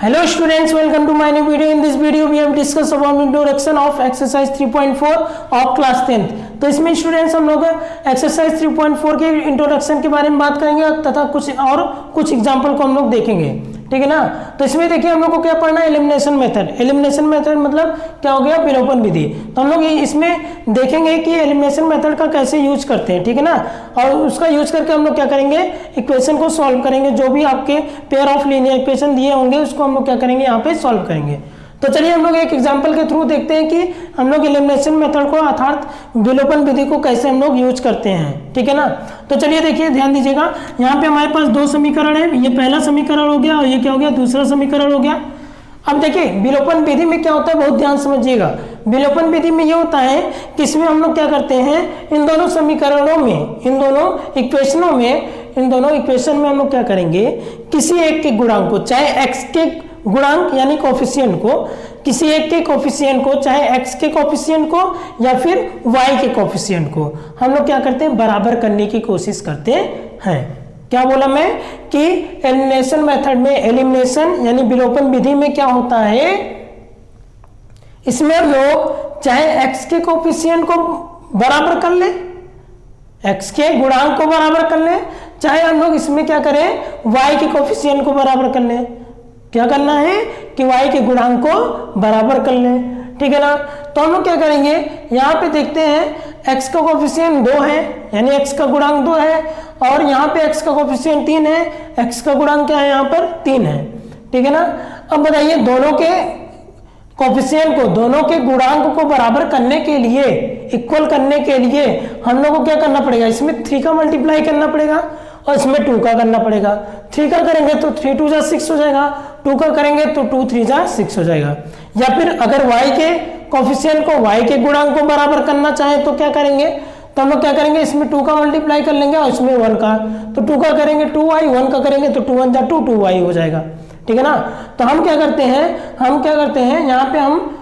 Hello students, welcome to my new video. In this video we have discussed about introduction of exercise 3.4 of class 10th. तो इसमें students हम लोग exercise 3.4 के introduction के बारे में बात करेंगे तथा कुछ एग्जांपल को हम लोग देखेंगे, ठीक है ना। तो इसमें देखिए हम लोग को क्या पढ़ना है, एलिमिनेशन मेथड। एलिमिनेशन मेथड मतलब क्या हो गया, विलोपन विधि। तो हम लोग इसमें देखेंगे कि एलिमिनेशन मेथड का कैसे यूज करते हैं, ठीक है ना। और उसका यूज करके हम लोग क्या करेंगे, इक्वेशन को सॉल्व करेंगे। जो भी आपके पेयर ऑफ लीनियर इक्वेशन दिए होंगे उसको हम लोग क्या करेंगे, यहाँ पे सॉल्व करेंगे। तो चलिए हम लोग एक एग्जांपल के थ्रू देखते हैं कि हम लोग एलिमिनेशन मेथड को अर्थात विलोपन विधि को कैसे हम लोग यूज करते हैं, ठीक है ना। तो चलिए देखिए, ध्यान दीजिएगा। यहाँ पे हमारे पास दो समीकरण है, ये पहला समीकरण हो गया और ये क्या हो गया, दूसरा समीकरण हो गया। अब देखिए विलोपन विधि में क्या होता है, बहुत ध्यान समझिएगा। विलोपन विधि में ये होता है कि इसमें हम लोग क्या करते हैं, इन दोनों समीकरणों में, इन दोनों इक्वेशनों में, इन दोनों इक्वेशन में हम लोग क्या करेंगे, किसी एक के गुणांक को, चाहे एक्स के गुणांक यानी कोफिशिएंट को, किसी एक के कोफिशिएंट को, चाहे एक्स के कोफिशिएंट को या फिर वाई के कोफिशिएंट को, हम लोग क्या करते हैं, बराबर करने की कोशिश करते हैं। क्या बोला मैं कि एलिमिनेशन मेथड में, एलिमिनेशन यानी विलोपन विधि में क्या होता है, इसमें हम लोग चाहे एक्स के कोफिशिएंट को बराबर कर ले, एक्स के गुणांक को बराबर कर ले, चाहे हम लोग इसमें क्या करें, वाई के कोफिशिएंट को बराबर कर ले। क्या करना है कि y के गुणांक को बराबर कर लें, ठीक है ना। तो हम लोग क्या करेंगे, यहाँ पे देखते हैं x का कोफिशिएंट 2 है, यानी x का गुणांक 2 है, और यहाँ पे x का कोफिशिएंट 3 है, x का गुणांक क्या है, यहाँ पर 3 है, ठीक है ना। अब बताइए, दोनों के कोफिशिएंट को, दोनों के गुणांक को बराबर करने के लिए, इक्वल करने के लिए हम लोग को क्या करना पड़ेगा, इसमें 3 का मल्टीप्लाई करना पड़ेगा और इसमें 2 का करना पड़ेगा। 3 का करेंगे तो 3 2 जा 6 हो जाएगा, 2 का करेंगे तो 2 3 जा 6 हो जाएगा। या फिर अगर y के कोफिशिएंट को, y के गुणांक को बराबर करना चाहे तो क्या करेंगे, तो हम लोग क्या करेंगे, इसमें 2 का मल्टीप्लाई कर लेंगे और इसमें 1 का, तो 2 का करेंगे 2y, 1 का करेंगे तो 2 1 जा 2, 2y हो जाएगा, ठीक है ना। तो हम क्या करते हैं, यहाँ पे हम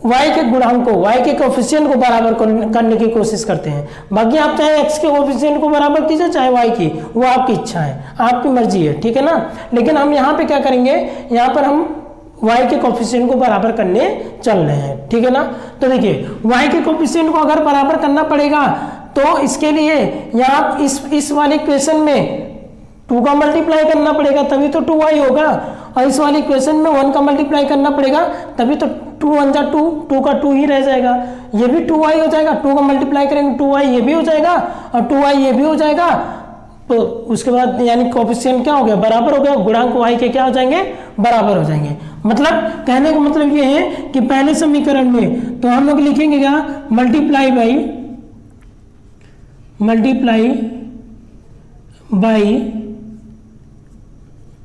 y के गुणांक को, y के कोफिशिएंट को बराबर करने की कोशिश करते हैं। बाकी आप चाहे x के कोफिशिएंट को बराबर कीजिए, चाहे y की, वो आपकी इच्छा है, आपकी मर्जी है, ठीक है ना। लेकिन हम यहाँ पे क्या करेंगे, यहाँ पर हम y के कोफिशिएंट को बराबर करने चल रहे हैं, ठीक है ना। तो देखिए y के कोफिशिएंट को अगर बराबर करना पड़ेगा तो इसके लिए यहाँ इस वाले इक्वेशन में 2 का मल्टीप्लाई करना पड़ेगा, तभी तो 2y होगा, और इस वाली इक्वेशन में 1 का मल्टीप्लाई करना पड़ेगा, तभी तो 2 1 जा 2, 2 का 2 ही रह जाएगा, ये भी 2y हो जाएगा, 2 का मल्टीप्लाई करेंगे 2y ये भी हो जाएगा और 2y ये भी हो जाएगा। तो उसके बाद यानी कोफिशिएंट क्या हो गया, बराबर हो गया, गुणांक y के क्या हो जाएंगे, बराबर हो जाएंगे। मतलब कहने का मतलब ये है कि पहले समीकरण में तो हम लोग लिखेंगे क्या, multiply by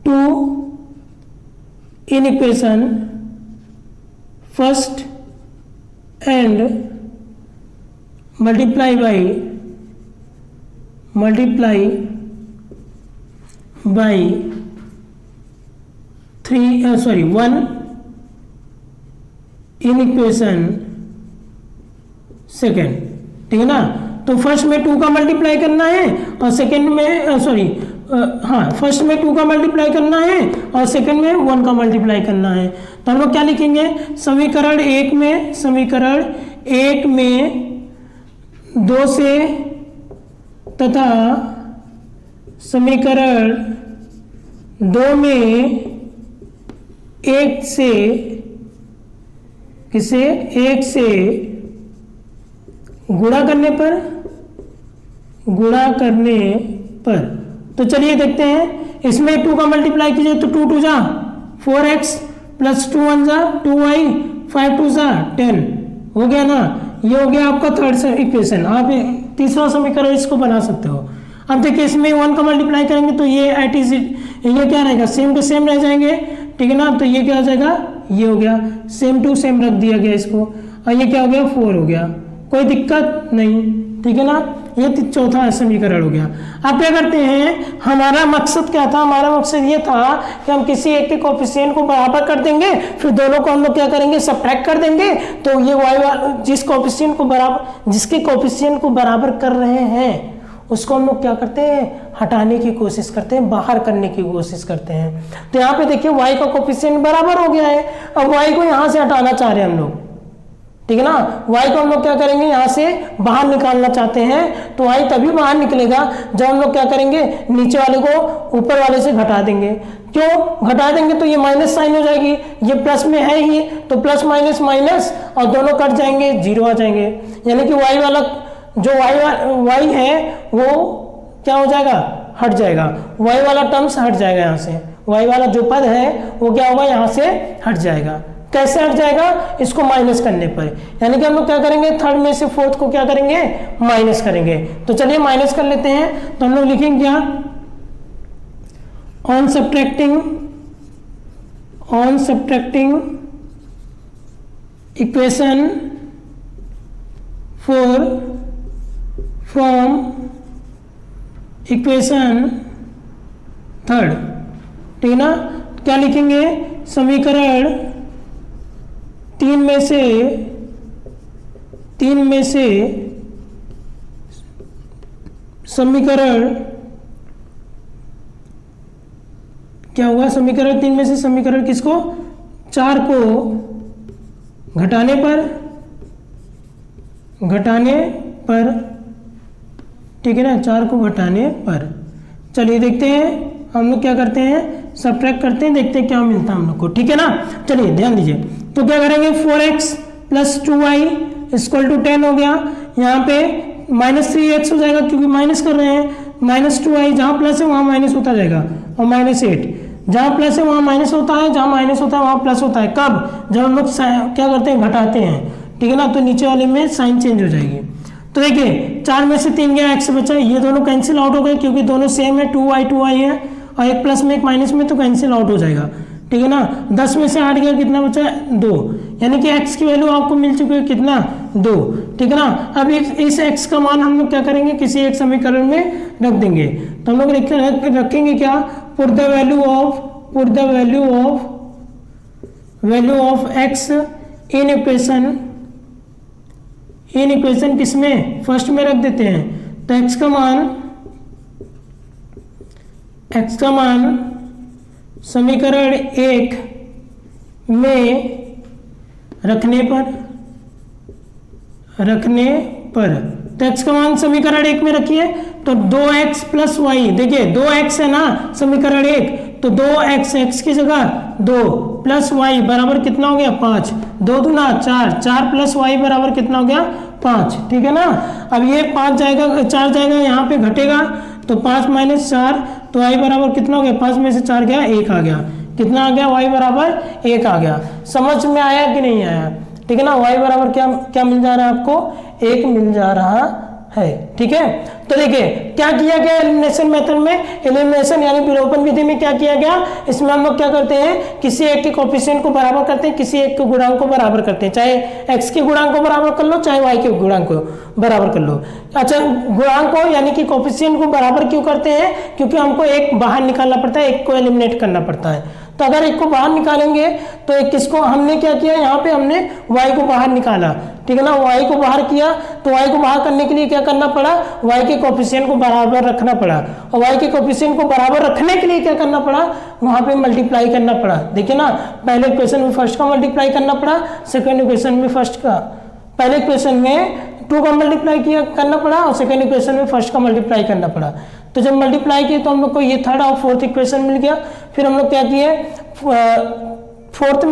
2 in equation first and multiply by 1 in equation second, ठीक है ना। तो फर्स्ट में 2 का मल्टीप्लाई करना है और सेकेंड में फर्स्ट में 2 का मल्टीप्लाई करना है और सेकेंड में 1 का मल्टीप्लाई करना है। तो हम लोग क्या लिखेंगे, समीकरण एक में 2 से तथा समीकरण 2 में 1 से, किसे, 1 से गुणा करने पर। तो चलिए देखते हैं, इसमें 2 का मल्टीप्लाई कीजिए तो 2 2 जा 4x प्लस 2 1 जा 2y, 5 2 जा 10 हो गया ना। ये हो गया आपका थर्ड इक्वेशन। आप तीसरा समीकरण इसको बना सकते हो। अब देखिए इसमें 1 का मल्टीप्लाई करेंगे तो ये ये क्या रहेगा, सेम टू सेम रह जाएंगे, ठीक है ना। तो ये क्या हो जाएगा, ये हो गया, सेम टू सेम रख दिया गया इसको, और ये क्या हो गया, 4 हो गया, कोई दिक्कत नहीं, ठीक है ना। ये चौथा समीकरण हो गया। अब क्या करते हैं, हमारा मकसद क्या था, हमारा मकसद ये था कि हम किसी एक के कोफिशिएंट को बराबर कर देंगे, फिर दोनों को हम लोग क्या करेंगे, सबट्रैक्ट कर देंगे। तो ये y जिसके कोफिशिएंट को बराबर कर रहे हैं उसको हम लोग क्या करते हैं, हटाने की कोशिश करते हैं, बाहर करने की कोशिश करते हैं। तो यहाँ पे देखिए y का कोफिशिएंट बराबर हो गया है। अब y को यहाँ से हटाना चाह रहे हैं हम लोग, ठीक है ना। y को हम लोग क्या करेंगे, यहाँ से बाहर निकालना चाहते हैं। तो y तभी बाहर निकलेगा जब हम लोग क्या करेंगे, नीचे वाले को ऊपर वाले से घटा देंगे। क्यों घटा देंगे, तो ये माइनस साइन हो जाएगी, ये प्लस में है ही, तो प्लस माइनस माइनस और दोनों कट जाएंगे, जीरो आ जाएंगे। यानी कि y वाला जो y है वो क्या हो जाएगा, हट जाएगा, y वाला टर्म्स हट जाएगा यहाँ से, y वाला जो पद है वो क्या होगा, यहाँ से हट जाएगा। कैसे हट जाएगा, इसको माइनस करने पर। यानी कि हम लोग क्या करेंगे, थर्ड में से फोर्थ को क्या करेंगे, माइनस करेंगे। तो चलिए माइनस कर लेते हैं। तो हम लोग लिखेंगे क्या, on subtracting equation 4 from equation 3, ठीक है ना। क्या लिखेंगे, समीकरण तीन में से समीकरण क्या हुआ, समीकरण 3 में से समीकरण किसको, 4 को घटाने पर, ठीक है ना, 4 को घटाने पर। चलिए देखते हैं हम लोग क्या करते हैं, सब्ट्रैक्ट करते हैं, देखते हैं क्या मिलता है हम लोग को, ठीक है ना। चलिए ध्यान दीजिए, तो क्या करेंगे, 4x + 2y = 10 हो गया। यहाँ पे -3x हो जाएगा क्योंकि माइनस कर रहे हैं, -2y जहाँ प्लस है वहाँ माइनस होता जाएगा, और -8 जहाँ प्लस है वहाँ माइनस होता है, जहाँ माइनस होता है वहाँ प्लस होता है। कब, जब हम लोग क्या करते हैं, घटाते हैं, ठीक है ना। तो नीचे वाले में साइन चेंज हो जाएगी। तो देखिए 4 में से 3 गया, x बचा, ये दोनों कैंसिल आउट हो गए क्योंकि दोनों सेम है, 2y है, और एक प्लस में एक माइनस में, तो कैंसिल आउट हो जाएगा, ठीक है ना। 10 में से 8 गया, कितना बचा, 2, यानी कि x की वैल्यू आपको मिल चुकी है कितना, 2, ठीक है ना। अब इस x का मान हम लोग क्या करेंगे, किसी एक समीकरण में रख देंगे। तो हम लोग रखेंगे क्या, put the value of x in equation किसमें, फर्स्ट में रख देते हैं। तो x का मान समीकरण 1 में रखने पर, तो x का मान समीकरण 1 में रखिए, तो 2x + y, देखिए 2x है ना समीकरण 1, तो 2x, x की जगह 2 + y बराबर कितना हो गया, 5, 2 दूना 4, 4 + y बराबर कितना हो गया, 5, ठीक है ना। अब ये 5 जाएगा, 4 जाएगा, यहाँ पे घटेगा, तो 5 - 4, तो y बराबर कितना हो गया, 5 में से 4 गया, 1 आ गया, कितना आ गया, y बराबर 1 आ गया। समझ में आया कि नहीं आया, ठीक है ना। y बराबर क्या मिल जा रहा है आपको, 1 मिल जा रहा है, ठीक है। तो देखिए क्या किया गया एलिमिनेशन मेथड में, एलिमिनेशन यानी विलोपन विधि में क्या किया गया, इसमें हम लोग क्या करते हैं, किसी एक के कोफिशिएंट को बराबर करते हैं, किसी एक के गुणांक को बराबर करते हैं, चाहे x के गुणांक को बराबर कर लो, चाहे y के गुणांक को बराबर कर लो। अच्छा, गुणांक को यानी कि कोफिशिएंट को बराबर क्यों करते हैं, क्योंकि हमको एक बाहर निकालना पड़ता है, एक को एलिमिनेट करना पड़ता है। तो अगर एक को बाहर निकालेंगे तो एक किसको, हमने क्या किया, यहाँ पे हमने y को बाहर निकाला, ठीक है ना, y को बाहर किया। तो y को बाहर करने के लिए क्या करना पड़ा, y के कोफिशिएंट को बराबर रखना पड़ा, और y के कोफिशिएंट को बराबर रखने के लिए क्या करना पड़ा, वहाँ पे मल्टीप्लाई करना पड़ा। देखिए ना, पहले इक्वेशन में फर्स्ट का मल्टीप्लाई करना पड़ा, सेकेंड इक्वेशन में फर्स्ट का, पहले इक्वेशन में 2 का मल्टीप्लाई करना पड़ा, और सेकेंड इक्वेशन में फर्स्ट का मल्टीप्लाई करना पड़ा। तो जब मल्टीप्लाई किए तो हम लोग को ये थर्ड और फोर्थ इक्वेशन मिल गया। फिर हम लोग क्या किए, थर्ड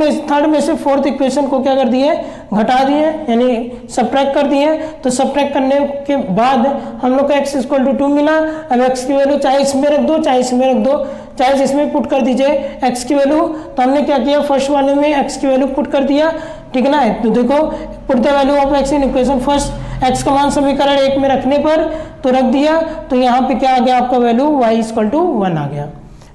में से फोर्थ इक्वेशन को क्या कर दिए, घटा दिए, यानी सब्ट्रैक्ट कर दिए। तो सब्ट्रैक्ट करने के बाद हम लोग को x = 2 मिला। अब x की वैल्यू चाहे इसमें रख दो, चाहे इसमें रख दो, चाहे जिसमें पुट कर दीजिए x की वैल्यू। तो हमने क्या किया, फर्स्ट वाले में x की वैल्यू पुट कर दिया, ठीक है ना। तो देखो, put the value of x in equation first, x का मान समीकरण 1 में रखने पर तो रख दिया, तो यहाँ पे क्या आ गया आपका वैल्यू, y = 1 आ गया।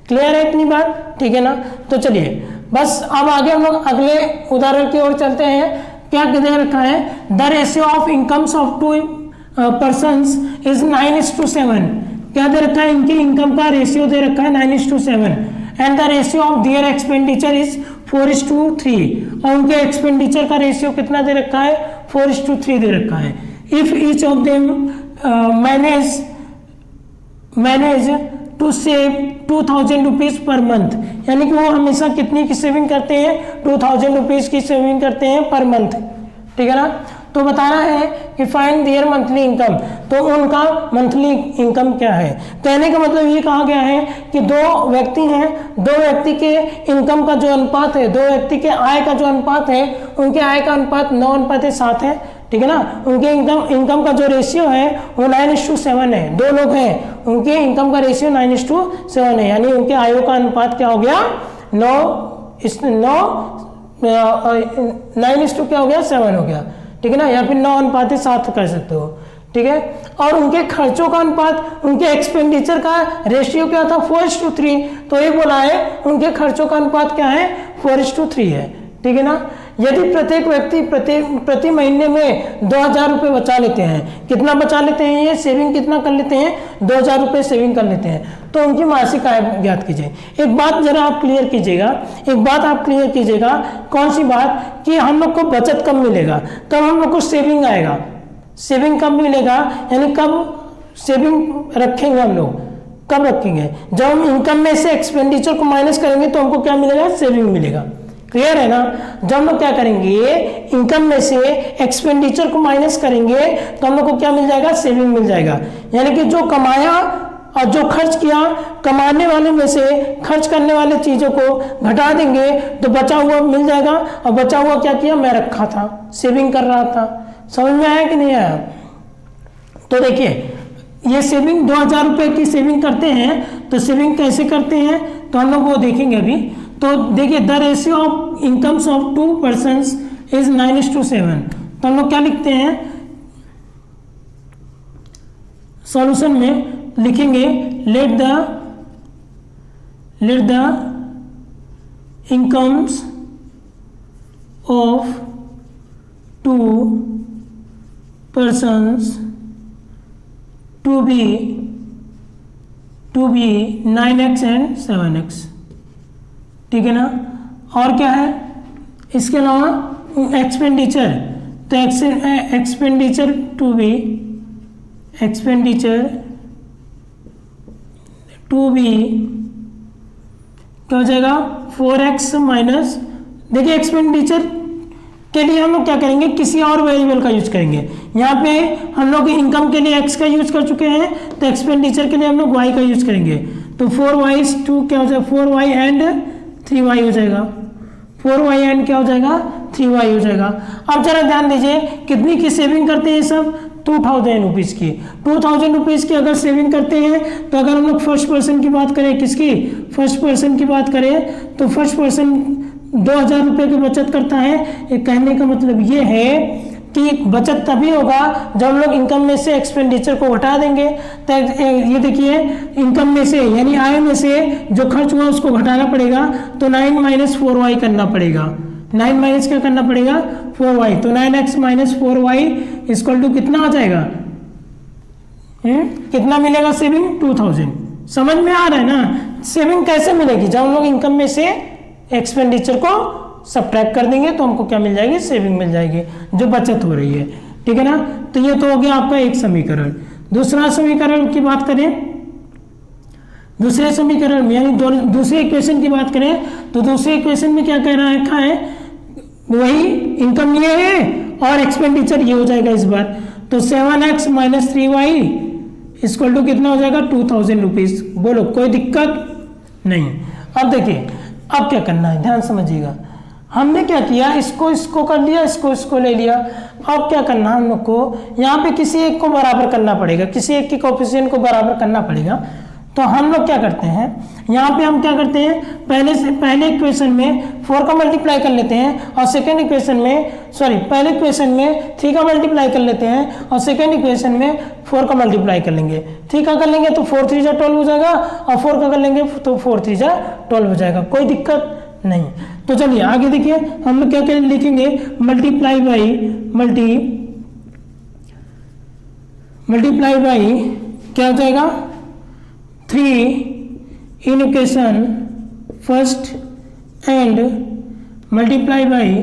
क्लियर है इतनी बात, ठीक है ना। तो चलिए बस अब आगे हम लोग अगले उदाहरण की ओर चलते हैं। क्या दे रखा है, the ratio of incomes of 2 persons is 9:7। क्या दे रखा है, इनकी इनकम का रेशियो दे रखा है 9:7, and the ratio of their expenditure is 4:3, और उनके एक्सपेंडिचर का रेशियो कितना दे रखा है, 4:3 दे रखा है। If each of them manage manage to save 2000 rupees per month, यानी कि वो हमेशा कितनी की सेविंग करते हैं, 2000 रुपीज़ की सेविंग करते हैं पर मंथ, ठीक है ना। तो बताना है कि फाइंड देयर मंथली इनकम, तो उनका मंथली इनकम क्या है। कहने का मतलब ये कहा गया है कि दो व्यक्ति हैं, दो व्यक्ति के इनकम का जो अनुपात है, दो व्यक्ति के आय का जो अनुपात है, उनके आय का अनुपात 9:7 है, ठीक है ना। उनके इनकम का जो रेशियो है वो 9:7 है, दो लोग हैं, उनके इनकम का रेशियो 9:7 है, यानी उनके आयों का अनुपात क्या हो गया, 9:9 क्या हो गया, 7 हो गया, ठीक है ना, या फिर 9:7 कर सकते हो, ठीक है। और उनके खर्चों का अनुपात, उनके एक्सपेंडिचर का रेशियो क्या था, 4:3, तो ये बोला है उनके खर्चों का अनुपात क्या है, 4:3 है, ठीक है ना। यदि प्रत्येक व्यक्ति प्रति महीने में 2000 रुपये बचा लेते हैं, कितना बचा लेते हैं, ये सेविंग कितना कर लेते हैं, 2000 रुपये सेविंग कर लेते हैं, तो उनकी मासिक आय ज्ञात कीजिए। एक बात जरा आप क्लियर कीजिएगा, एक बात आप क्लियर कीजिएगा, कौन सी बात, कि हम लोग को बचत कब मिलेगा, कब हम लोग को सेविंग आएगा, सेविंग कब मिलेगा, यानी कब सेविंग रखेंगे हम लोग, कब रखेंगे, जब हम इनकम में से एक्सपेंडिचर को माइनस करेंगे तो हमको क्या मिलेगा, सेविंग मिलेगा। क्लियर है ना। जब हम लोग क्या करेंगे, इनकम में से एक्सपेंडिचर को माइनस करेंगे तो हम लोग को क्या मिल जाएगा, सेविंग मिल जाएगा। यानी कि जो कमाया और जो खर्च किया, कमाने वाले में से खर्च करने वाले चीज़ों को घटा देंगे तो बचा हुआ मिल जाएगा, और बचा हुआ क्या किया, मैं रखा था, सेविंग कर रहा था। समझ में आया कि नहीं आया। तो देखिए ये सेविंग 2000 रुपये की सेविंग करते हैं, तो सेविंग कैसे करते हैं तो हम लोग वो देखेंगे अभी। तो देखिए the ratio of incomes of 2 persons is 9:7, तो हम लोग क्या लिखते हैं, सॉल्यूशन में लिखेंगे let the incomes of 2 persons to be 9x and 7x, ठीक है ना। और क्या है इसके अलावा एक्सपेंडिचर, तो एक्सपेंडिचर टू बी क्या हो जाएगा, 4x माइनस, देखिए एक्सपेंडिचर के लिए हम लोग क्या करेंगे, किसी और वेरिएबल का यूज करेंगे। यहाँ पे हम लोग इनकम के लिए x का यूज कर चुके हैं, तो एक्सपेंडिचर के लिए हम लोग y का यूज करेंगे। तो 4y2 क्या हो जाएगा, 4y एंड 3y हो जाएगा, 4y एंड क्या हो जाएगा, 3y हो जाएगा। अब जरा ध्यान दीजिए कितनी की सेविंग करते हैं सब, 2000 रुपीज़ की। 2000 रुपीज़ की अगर सेविंग करते हैं तो अगर हम लोग फर्स्ट पर्सन की बात करें, किसकी, फर्स्ट पर्सन की बात करें, तो फर्स्ट पर्सन 2000 रुपये की बचत करता है। ये कहने का मतलब ये है कि बचत तभी होगा जब हम लोग इनकम में से एक्सपेंडिचर को घटा देंगे। तो ये देखिए इनकम में से यानी आय में से जो खर्च हुआ उसको घटाना पड़ेगा, तो 9 - 4y करना पड़ेगा। 9 - क्या करना पड़ेगा, 4y, तो 9x - 4y इक्वल टू कितना आ जाएगा, कितना मिलेगा सेविंग, 2000। समझ में आ रहा है ना। सेविंग कैसे मिलेगी, जब हम लोग इनकम में से एक्सपेंडिचर को सब्ट्रैक्ट कर देंगे तो हमको क्या मिल जाएगी, सेविंग मिल जाएगी, जो बचत हो रही है, ठीक है ना। तो ये तो हो गया आपका एक समीकरण। दूसरा समीकरण की बात करें, दूसरे समीकरण में यानी दूसरे इक्वेशन की बात करें, तो दूसरे इक्वेशन में क्या कह रखा है, वही इनकम ये है और एक्सपेंडिचर ये हो जाएगा इस बार। तो 7x - 3y इक्वल टू कितना हो जाएगा, 2000 रुपीज़। बोलो कोई दिक्कत नहीं। अब देखिए अब क्या करना है, ध्यान समझिएगा। हमने क्या किया, इसको कर लिया, इसको ले लिया। अब क्या करना हम लोग को, यहाँ पे किसी एक को बराबर करना पड़ेगा, किसी एक के कोएफिशिएंट को बराबर करना पड़ेगा। तो हम लोग क्या करते हैं, यहाँ पे हम क्या करते हैं, पहले इक्वेशन में 4 का मल्टीप्लाई कर लेते हैं और सेकेंड इक्वेशन में पहले इक्वेशन में 3 का मल्टीप्लाई कर लेते हैं और सेकेंड इक्वेशन में 4 का मल्टीप्लाई कर लेंगे। 3 का कर लेंगे तो 4 × 3 = 12 हो जाएगा, और 4 का कर लेंगे तो 4 × 3 = 12 हो जाएगा, कोई दिक्कत नहीं। तो चलिए आगे देखिए हम लोग क्या लिखेंगे, मल्टीप्लाई बाई क्या हो जाएगा, 3 in equation first and multiply by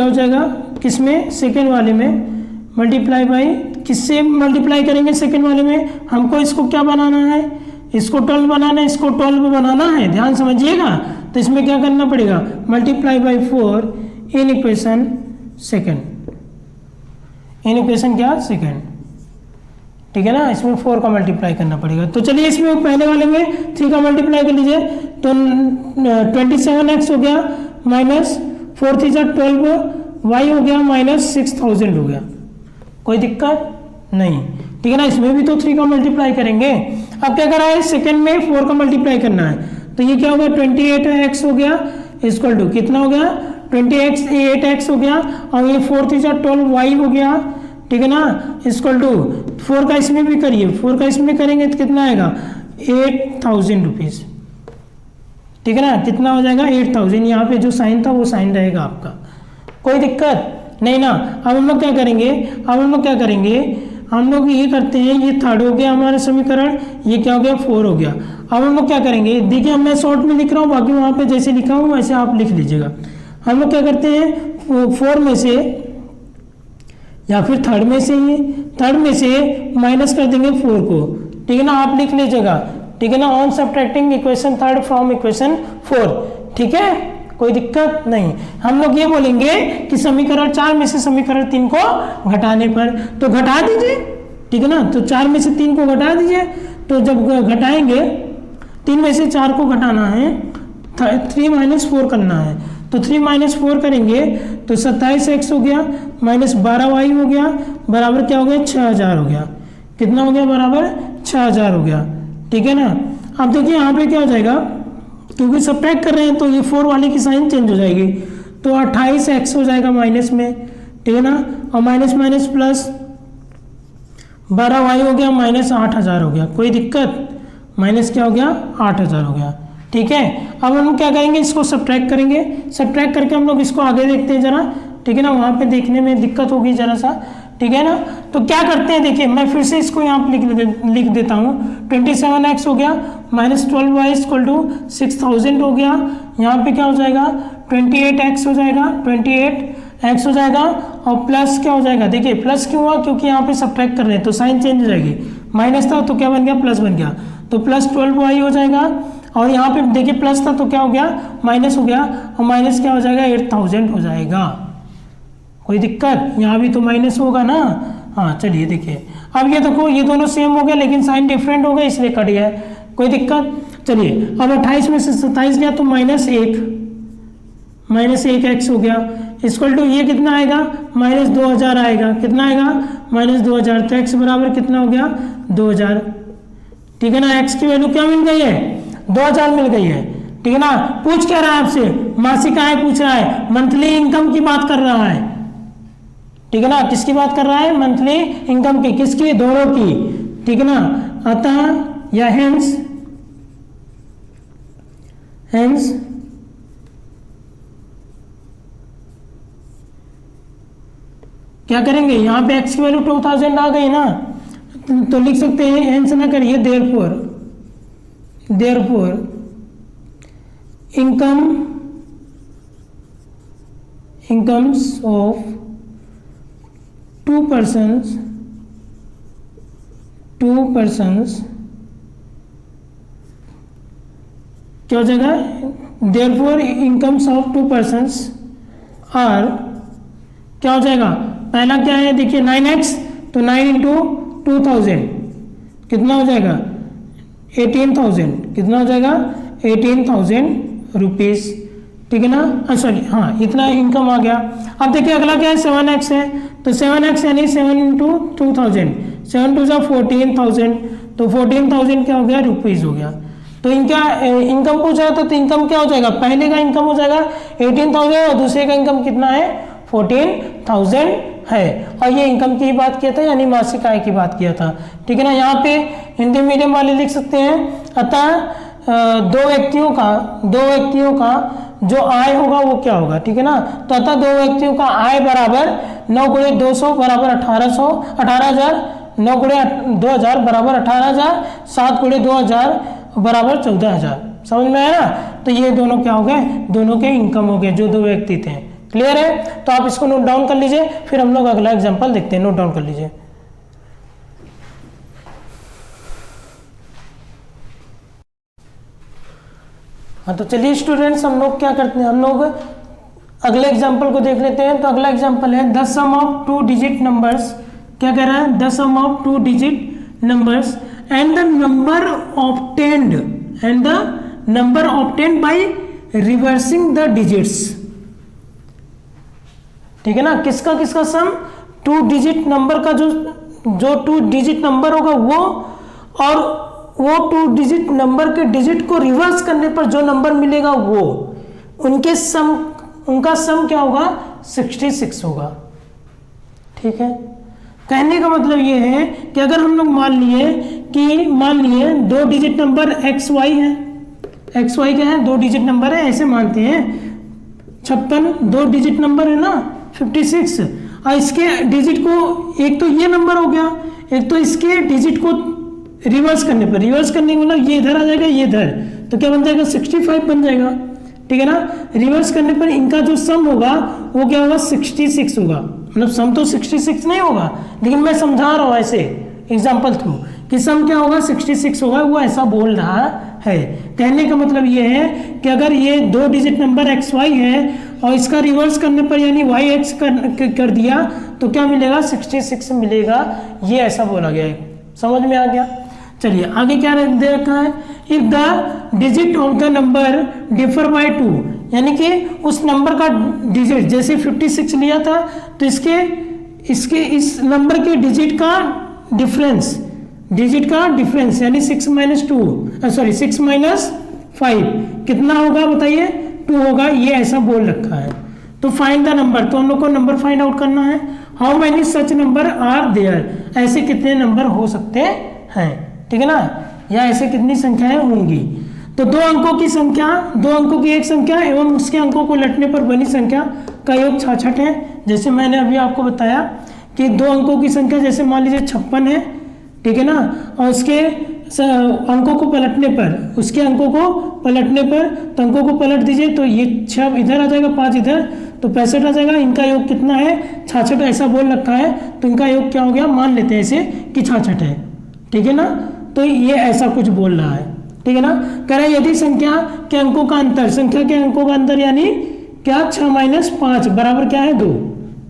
क्या हो जाएगा, किसमें, सेकेंड वाले में, मल्टीप्लाई बाई, किससे मल्टीप्लाई करेंगे सेकेंड वाले में, हमको इसको क्या बनाना है, इसको 12 बनाना है, इसको 12 बनाना है, ध्यान समझिएगा। तो इसमें क्या करना पड़ेगा, multiply by 4 in equation second, in equation क्या सेकेंड, ठीक है ना। इसमें 4 का मल्टीप्लाई करना पड़ेगा। तो चलिए इसमें पहले वाले में 3 का मल्टीप्लाई कर लीजिए, तो 27x हो गया माइनस 4 3 12, y हो गया माइनस 6000 हो गया, कोई दिक्कत नहीं, ठीक है ना। इसमें भी तो 3 का मल्टीप्लाई करेंगे। अब क्या करा है, सेकंड में 4 का मल्टीप्लाई करना है, तो ये क्या हो गया, 28x हो गया इक्वल टू कितना हो गया, 28x हो गया, और ये 4 3 12 y हो गया, ठीक है ना, इक्वल टू 4 का इसमें भी करिए, 4 का इसमें करेंगे तो कितना आएगा, 8000 रुपीज़, ठीक है ना। कितना हो जाएगा, 8000, यहाँ पे जो साइन था वो साइन रहेगा आपका, कोई दिक्कत नहीं ना। अब हम लोग क्या करेंगे, हम लोग ये करते हैं, ये थर्ड हो गया हमारा समीकरण, ये क्या हो गया 4 हो गया। अब हम लोग क्या करेंगे, देखिए मैं शॉर्ट में लिख रहा हूँ, बाकी वहाँ पे जैसे लिखा हूँ वैसे आप लिख लीजिएगा। हम लोग क्या करते हैं, 4 में से या फिर थर्ड में से माइनस कर देंगे 4 को, ठीक है ना, आप लिख लीजिएगा, ठीक है ना, on subtracting equation third from equation 4, ठीक है, कोई दिक्कत नहीं। हम लोग ये बोलेंगे कि समीकरण 4 में से समीकरण 3 को घटाने पर, तो घटा दीजिए, ठीक है ना, तो 4 में से 3 को घटा दीजिए। तो जब घटाएंगे 3 में से 4 को घटाना है, 3 - 4 करना है, तो 3 - 4 करेंगे तो 27x हो गया माइनस 12y हो गया, बराबर क्या हो गया, 6000 हो गया। कितना हो गया, बराबर 6000 हो गया, ठीक है ना। अब देखिए यहाँ पे क्या हो जाएगा, क्योंकि सब्ट्रैक्ट कर रहे हैं तो ये 4 वाले की साइन चेंज हो जाएगी, तो 28x हो जाएगा माइनस में, ठीक है ना, और माइनस माइनस प्लस 12y हो गया माइनस 8000 हो गया, कोई दिक्कत, माइनस क्या हो गया 8000 हो गया, ठीक है। अब हम क्या करेंगे, इसको सब्ट्रैक्ट करेंगे, सब्ट्रैक्ट करके हम लोग इसको आगे देखते हैं जरा, ठीक है ना, वहाँ पे देखने में दिक्कत होगी जरा सा, ठीक है ना। तो क्या करते हैं, देखिए मैं फिर से इसको यहाँ पे लिख देता हूँ, 27x हो गया माइनस 12y इक्वल टू 6000 हो गया, यहाँ पे क्या हो जाएगा 28x हो जाएगा, 28x हो जाएगा, और प्लस क्या हो जाएगा, देखिए प्लस क्यों हुआ, क्योंकि यहाँ पे सब्ट्रैक्ट कर रहे हैं तो साइन चेंज हो जाएगी, माइनस था तो क्या बन गया, प्लस बन गया, तो प्लस 12y हो जाएगा, और यहाँ पे देखिए प्लस था तो क्या हो गया, माइनस हो गया, और माइनस क्या हो जाएगा 8000 हो जाएगा, कोई दिक्कत, यहाँ भी तो माइनस होगा ना। हाँ चलिए देखिए, अब ये देखो ये दोनों सेम हो गया लेकिन साइन डिफरेंट हो गया इसलिए कट गया है, कोई दिक्कत। चलिए अब 28 में से 27 गया तो -1x हो गया, इक्वल टू ये कितना आएगा, -2000 आएगा, कितना आएगा -2000, तो x बराबर कितना हो गया 2000, ठीक है ना। x की वैल्यू क्या मिल गई है, 2000 मिल गई है, ठीक है ना। पूछ क्या रहा है आपसे, मासिक आय पूछ रहा है, मंथली इनकम की बात कर रहा है, ठीक है ना, किसकी बात कर रहा है, मंथली इनकम की, किसकी, दोनों की, ठीक है ना। अतः या हेंस क्या करेंगे, यहाँ पे x की वैल्यू 2000 आ गई ना, तो लिख सकते हैं, हेंस ना करिए, therefore incomes of two persons क्या हो जाएगा, therefore incomes of two persons are, क्या हो जाएगा, पहला क्या है देखिए 9x, तो 9 × 2000 कितना हो जाएगा 18,000, कितना हो जाएगा 18,000 रुपीज़, ठीक है ना, सॉरी हाँ इतना इनकम आ गया। अब देखिए अगला क्या है 7x है, तो 7x यानी 7 × 2000, 7 2 14,000, तो 14,000 क्या हो गया रुपीज़ हो गया। तो इनका इनकम पूछा था तो इनकम क्या हो जाएगा, पहले का इनकम हो जाएगा 18,000 और दूसरे का इनकम कितना है 14,000 है, और ये इनकम की बात किया था यानी मासिक आय की बात किया था, ठीक है ना। यहाँ पे हिंदी मीडियम वाले लिख सकते हैं, अतः दो व्यक्तियों का जो आय होगा वो क्या होगा, ठीक है ना। तो अतः दो व्यक्तियों का आय बराबर 9 × 200 बराबर 18,000, 9 × 2000 बराबर 18,000, 7 × 2000 बराबर 14,000, समझ में आया ना। तो ये दोनों क्या हो गए, दोनों के इनकम हो गए जो दो व्यक्ति थे, क्लियर है? तो आप इसको नोट डाउन कर लीजिए, फिर हम लोग अगला एग्जांपल देखते हैं। नोट डाउन कर लीजिए। हाँ, तो चलिए स्टूडेंट्स, हम लोग क्या करते हैं, हम लोग अगले एग्जांपल को देख लेते हैं। तो अगला एग्जांपल है the sum of 2 digit numbers. क्या कह रहा है? The sum of 2 digit numbers and the number obtained by reversing the digits. ठीक है ना? किसका किसका सम? 2 डिजिट नंबर का जो 2 डिजिट नंबर होगा वो, और वो 2 डिजिट नंबर के डिजिट को रिवर्स करने पर जो नंबर मिलेगा वो, उनका सम क्या होगा? 66 होगा। ठीक है? कहने का मतलब ये है कि अगर हम लोग मान लिए 2 डिजिट नंबर एक्स वाई है, एक्स वाई क्या है? 2 डिजिट नंबर है, ऐसे मानते हैं। 56 2 डिजिट नंबर है ना, 56, और इसके डिजिट को, एक तो ये नंबर हो गया, एक तो इसके डिजिट को रिवर्स करने पर, रिवर्स करने का मतलब ये इधर आ जाएगा, ये इधर, तो क्या बन जाएगा? 65 बन जाएगा। ठीक है ना? रिवर्स करने पर इनका जो सम होगा वो क्या होगा? 66 होगा। मतलब सम तो 66 नहीं होगा, लेकिन मैं समझा रहा हूँ ऐसे एग्जाम्पल थ्रू कि सम क्या होगा? 66 होगा। वो ऐसा बोल रहा है। कहने का मतलब ये है कि अगर ये 2 डिजिट नंबर एक्स वाई है और इसका रिवर्स करने पर यानी वाई एक्स कर दिया तो क्या मिलेगा? 66 मिलेगा। ये ऐसा बोला गया है। समझ में आ गया? चलिए आगे क्या दे रखा है? If the digit of the number differ by 2, यानी कि उस नंबर का डिजिट, जैसे 56 लिया था तो इसके इस नंबर के डिजिट का डिफरेंस यानी 6 माइनस 5 कितना होगा बताइए? 2 होगा। ये ऐसा बोल रखा है। तो फाइंड द नंबर, तो हम लोग को नंबर फाइंड आउट करना है। How many such number are there, ऐसे कितने नंबर हो सकते हैं। ठीक है ना? या ऐसे कितनी संख्याएं होंगी। तो 2 अंकों की संख्या, 2 अंकों की एक संख्या एवं उसके अंकों को लटने पर बनी संख्या का योग 66 है। जैसे मैंने अभी आपको बताया कि 2 अंकों की संख्या, जैसे मान लीजिए 56 है, ठीक है ना, और उसके अंकों को पलटने पर, उसके अंकों को पलटने पर, तो अंकों को पलट दीजिए तो ये 6 इधर आ जाएगा, 5 इधर, तो 65 आ जाएगा। इनका योग कितना है? 66 ऐसा बोल रखा है, तो इनका योग क्या हो गया? मान लेते हैं ऐसे कि 66 है। ठीक है ना? तो ये ऐसा कुछ बोल रहा है। ठीक है ना? कह रहा है यदि संख्या के अंकों का अंतर यानी क्या? 6 - 5 बराबर क्या है? 2।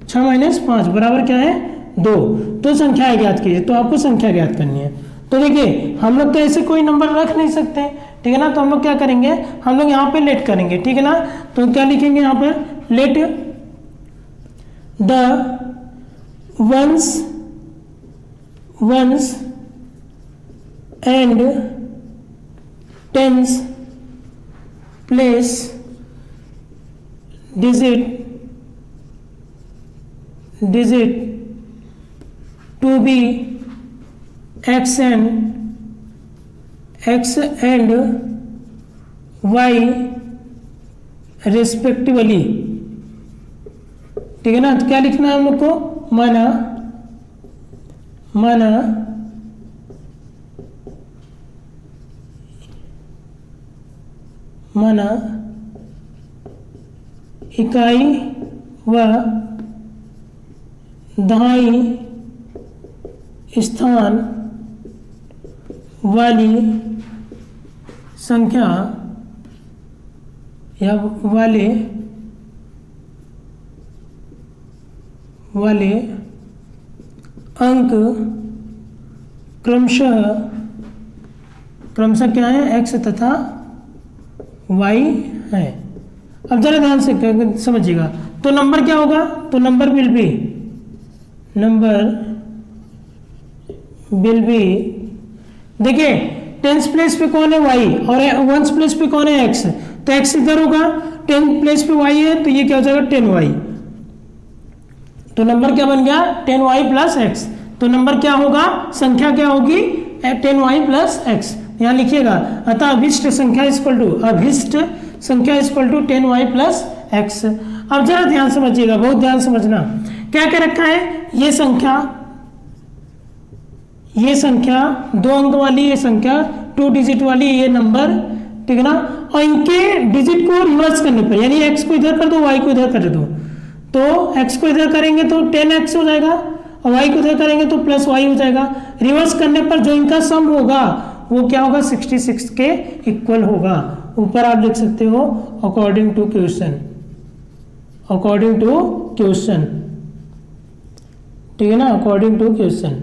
6 - 5 बराबर क्या है? 2। तो संख्या ज्ञात कीजिए। तो आपको संख्या ज्ञात करनी है। तो देखिए हम लोग तो ऐसे कोई नंबर रख नहीं सकते। ठीक है ना? तो हम लोग क्या करेंगे? हम लोग यहाँ पे लेट करेंगे। ठीक है ना? तो क्या लिखेंगे यहाँ पर? Let the ones and tens place digit to be x and y respectively। ठीक है ना? तो क्या लिखना है हम लोग को? माना इकाई व दहाई स्थान वाली संख्या या वाले अंक क्रमशः क्या है? x तथा y है। अब जरा ध्यान से समझिएगा। तो नंबर क्या होगा? तो नंबर विल बी, देखिए टेंस प्लेस पे कौन है? y, और वंस प्लेस पे कौन है? x। तो x इधर होगा, 10 प्लेस पे y है, तो ये क्या हो जाएगा? 10y। तो नंबर क्या बन गया? 10y plus x। तो नंबर क्या होगा? संख्या क्या होगी? 10y plus x। यहाँ लिखिएगा, अतः अभिष्ट संख्या equal to 10y plus x। अब जरा ध्यान समझिएगा, बहुत ध्यान समझना। क्या क्या रखा है? ये संख्या 2 अंक वाली, ये संख्या 2 डिजिट वाली, ये नंबर, ठीक है ना, और इनके डिजिट को रिवर्स करने पर, यानी x को इधर कर दो, y को इधर कर दो, तो x को इधर करेंगे तो 10x हो जाएगा और y को इधर करेंगे तो प्लस y हो जाएगा। रिवर्स करने पर जो इनका सम होगा वो क्या होगा 66 के इक्वल होगा। ऊपर आप लिख सकते हो according to question, according to question, ठीक है ना, अकॉर्डिंग टू क्वेश्चन,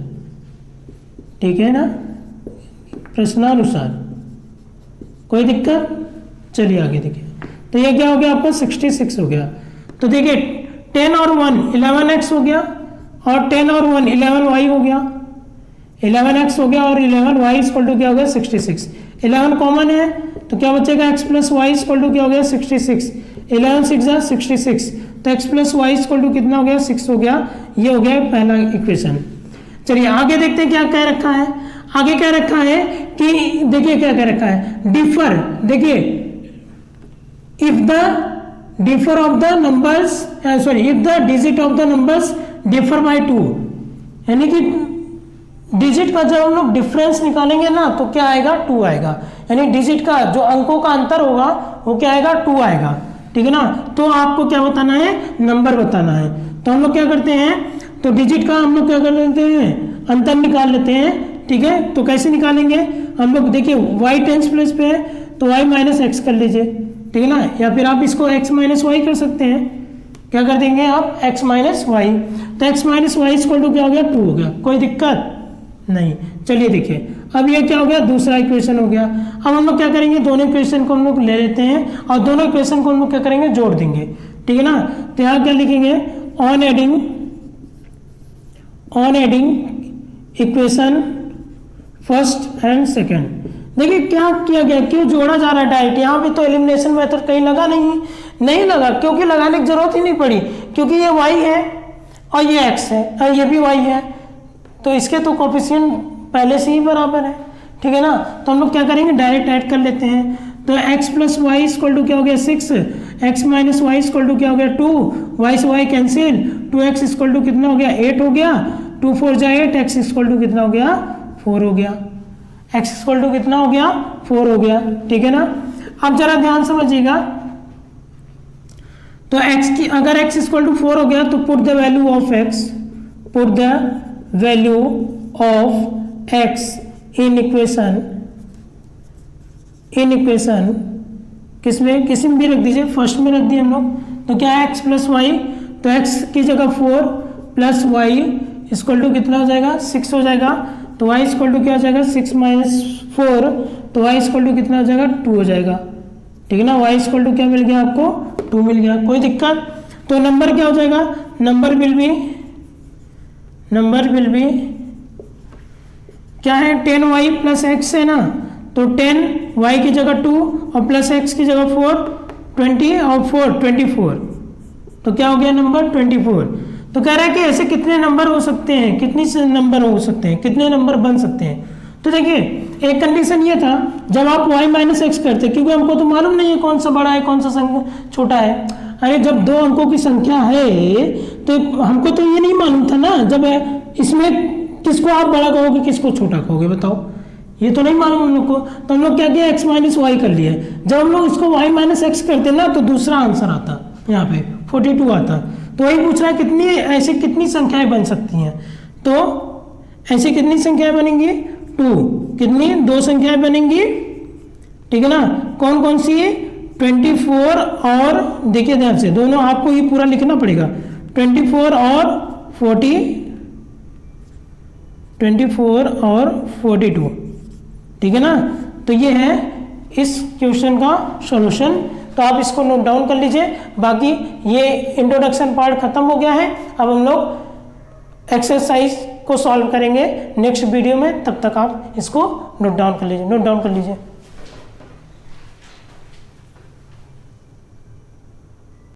ठीक है ना, प्रश्नानुसार। कोई दिक्कत? चलिए आगे देखिए। तो ये क्या हो गया आपका 66 हो गया। तो देखिए 10 और 1 11x हो गया और 10 और 1 11y हो गया, 11x हो गया और 11y इक्वल टू क्या हो गया 66। 11 कॉमन है तो क्या बचेगा x plus y equal to क्या हो गया 66। 11 6 66 तो x plus y equal to कितना हो गया 6 हो गया। ये हो गया पहला इक्वेशन। चलिए आगे देखते हैं क्या कह रखा है। आगे क्या रखा है कि देखिए क्या कह रखा है, डिफर। देखिए if the differ of the numbers sorry if the digit of the numbers differ by 2, यानी कि डिजिट का जब हम लोग डिफरेंस निकालेंगे ना तो क्या आएगा 2 आएगा, यानी डिजिट का जो अंकों का अंतर होगा वो क्या आएगा 2 आएगा, ठीक है ना। तो आपको क्या बताना है, नंबर बताना है। तो हम लोग क्या करते हैं, तो डिजिट का हम लोग क्या कर लेते हैं, अंतर निकाल लेते हैं, ठीक है। तो कैसे निकालेंगे हम लोग, देखिए y टेंस प्लस पे है तो y माइनस एक्स कर लीजिए, ठीक है ना, या फिर आप इसको x माइनस वाई कर सकते हैं। क्या कर देंगे आप x माइनस वाई, तो x minus y equal to क्या हो गया 2 हो गया। कोई दिक्कत नहीं। चलिए देखिए अब ये क्या हो गया, दूसरा इक्वेशन हो गया। अब हम लोग क्या करेंगे, दोनों इक्वेशन को हम लोग ले लेते हैं और दोनों इक्वेशन को हम लोग क्या करेंगे, जोड़ देंगे, ठीक है ना। तो यहाँ क्या लिखेंगे, on adding equation first and second. देखिए क्या किया गया, क्यों जोड़ा जा रहा है डायरेक्ट। यहाँ पे तो एलिमिनेशन मेथड कहीं लगा नहीं लगा, क्योंकि लगाने की जरूरत ही नहीं पड़ी, क्योंकि ये y है और ये x है और ये भी y है, तो इसके तो कोफिशिएंट पहले से ही बराबर है, ठीक है ना। तो हम लोग क्या करेंगे, डायरेक्ट ऐड कर लेते हैं। तो x plus y equal to क्या हो गया 6, x minus y equal to क्या हो गया 2, y से y cancel, 2x equal to कितना हो गया 8 हो गया, 2 4 जा 8, x इक्वल टू कितना हो गया 4 हो गया, x इक्वल टू कितना हो गया 4 हो गया, ठीक है ना। अब जरा ध्यान समझिएगा, तो x की अगर x इक्वल टू 4 हो गया तो put the value of x, put the value of x in equation किसमें, किसी में भी रख दीजिए, फर्स्ट में रख दिए हम लोग। तो क्या है x प्लस वाई, तो x की जगह 4 प्लस वाई इक्वल टू कितना हो जाएगा 6 हो जाएगा। तो y इक्वल टू क्या हो जाएगा 6 माइनस 4, तो y इक्वल टू कितना हो जाएगा 2 हो जाएगा, ठीक है ना। y इक्वल टू क्या मिल गया आपको 2 मिल गया। कोई दिक्कत? तो नंबर क्या हो जाएगा, नंबर विल बी क्या है 10y प्लस एक्स है ना, तो 10y की जगह 2 और प्लस x की जगह 4, 20 और 4 24, तो क्या हो गया नंबर 24। तो कह रहा है कि ऐसे कितने नंबर हो सकते हैं, कितने नंबर बन सकते हैं। तो देखिए एक कंडीशन ये था, जब आप y माइनस एक्स करते, क्योंकि हमको तो मालूम नहीं है कौन सा बड़ा है कौन सा छोटा है। अरे जब 2 अंकों की संख्या है तो हमको तो ये नहीं मालूम था ना, जब इसमें किसको आप बड़ा कहोगे किसको छोटा कहोगे, बताओ, ये तो नहीं मालूम हम लोग को। तो हम लोग क्या किया, x माइनस वाई कर लिए। जब हम लोग इसको y माइनस एक्स करते ना तो दूसरा आंसर आता, यहाँ पे 42 आता। तो वही पूछ रहा है कितनी संख्याएं बन सकती हैं। तो ऐसी कितनी संख्याएं बनेंगी 2, कितनी 2 संख्याएं बनेंगी, ठीक है ना। कौन कौन सी है 24 और, देखिए ध्यान से, दोनों आपको ये पूरा लिखना पड़ेगा, 24 और 42, ठीक है ना। तो ये है इस क्वेश्चन का सॉल्यूशन। तो आप इसको नोट डाउन कर लीजिए। बाकी ये इंट्रोडक्शन पार्ट खत्म हो गया है। अब हम लोग एक्सरसाइज को सॉल्व करेंगे नेक्स्ट वीडियो में, तब तक आप इसको नोट डाउन कर लीजिए।